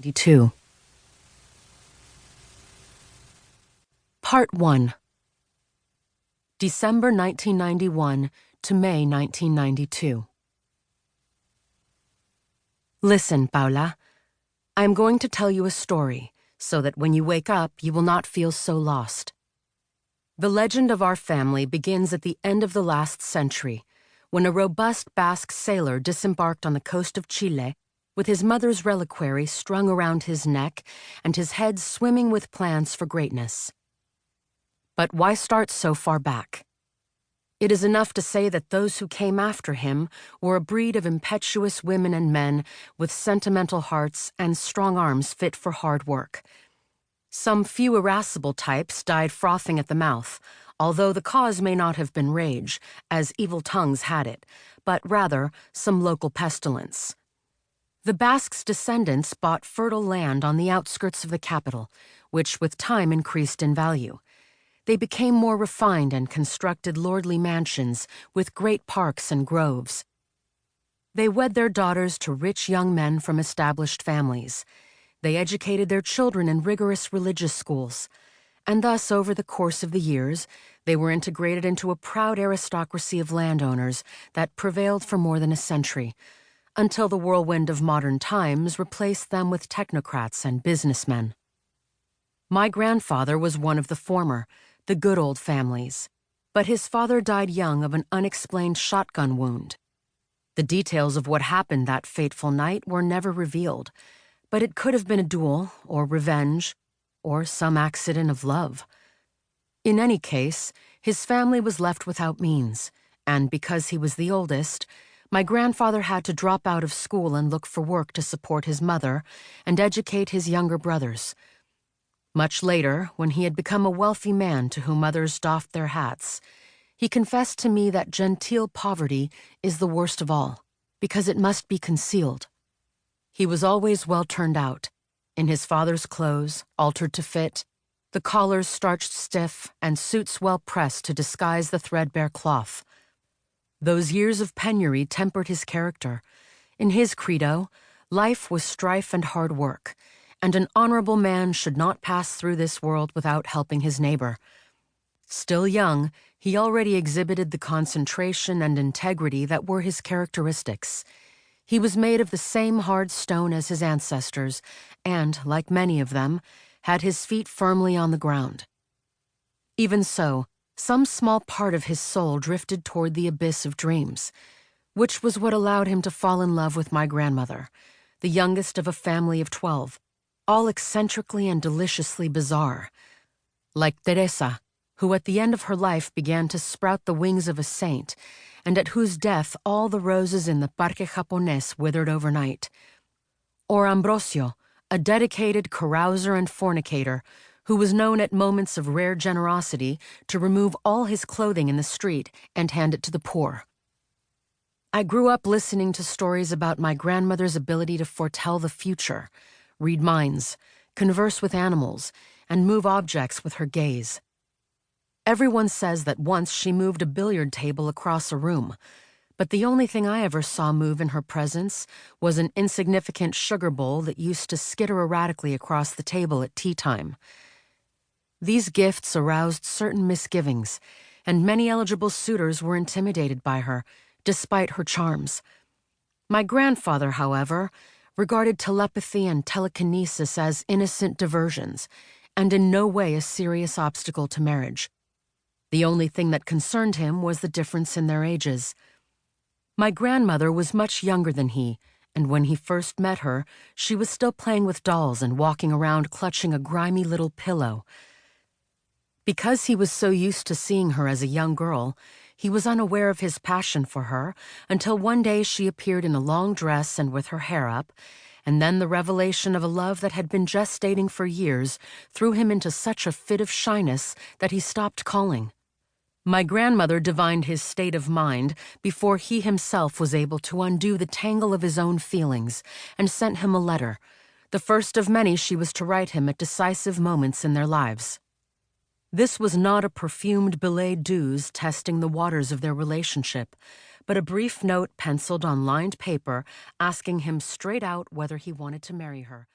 1992. Part 1. December 1991 to May 1992. Listen, Paula. I am going to tell you a story, so that when you wake up, you will not feel so lost. The legend of our family begins at the end of the last century, when a robust Basque sailor disembarked on the coast of Chile with his mother's reliquary strung around his neck and his head swimming with plans for greatness. But why start so far back? It is enough to say that those who came after him were a breed of impetuous women and men with sentimental hearts and strong arms fit for hard work. Some few irascible types died frothing at the mouth, although the cause may not have been rage, as evil tongues had it, but rather some local pestilence. The Basques' descendants bought fertile land on the outskirts of the capital, which with time increased in value. They became more refined and constructed lordly mansions with great parks and groves. They wed their daughters to rich young men from established families. They educated their children in rigorous religious schools, and thus over the course of the years, they were integrated into a proud aristocracy of landowners that prevailed for more than a century, until the whirlwind of modern times replaced them with technocrats and businessmen. My grandfather was one of the former, the good old families, but his father died young of an unexplained shotgun wound. The details of what happened that fateful night were never revealed, but it could have been a duel, or revenge, or some accident of love. In any case, his family was left without means, and because he was the oldest, my grandfather had to drop out of school and look for work to support his mother and educate his younger brothers. Much later, when he had become a wealthy man to whom others doffed their hats, he confessed to me that genteel poverty is the worst of all, because it must be concealed. He was always well turned out, in his father's clothes, altered to fit, the collars starched stiff, and suits well pressed to disguise the threadbare cloth. Those years of penury tempered his character. In his credo, life was strife and hard work, and an honorable man should not pass through this world without helping his neighbor. Still young, he already exhibited the concentration and integrity that were his characteristics. He was made of the same hard stone as his ancestors, and, like many of them, had his feet firmly on the ground. Even so, some small part of his soul drifted toward the abyss of dreams, which was what allowed him to fall in love with my grandmother, the youngest of a family of 12, all eccentrically and deliciously bizarre. Like Teresa, who at the end of her life began to sprout the wings of a saint, and at whose death all the roses in the Parque Japonés withered overnight. Or Ambrosio, a dedicated carouser and fornicator, who was known at moments of rare generosity to remove all his clothing in the street and hand it to the poor. I grew up listening to stories about my grandmother's ability to foretell the future, read minds, converse with animals, and move objects with her gaze. Everyone says that once she moved a billiard table across a room, but the only thing I ever saw move in her presence was an insignificant sugar bowl that used to skitter erratically across the table at tea time. These gifts aroused certain misgivings, and many eligible suitors were intimidated by her, despite her charms. My grandfather, however, regarded telepathy and telekinesis as innocent diversions, and in no way a serious obstacle to marriage. The only thing that concerned him was the difference in their ages. My grandmother was much younger than he, and when he first met her, she was still playing with dolls and walking around clutching a grimy little pillow. Because he was so used to seeing her as a young girl, he was unaware of his passion for her until one day she appeared in a long dress and with her hair up, and then the revelation of a love that had been gestating for years threw him into such a fit of shyness that he stopped calling. My grandmother divined his state of mind before he himself was able to undo the tangle of his own feelings, and sent him a letter, the first of many she was to write him at decisive moments in their lives. This was not a perfumed billet doux testing the waters of their relationship, but a brief note penciled on lined paper asking him straight out whether he wanted to marry her.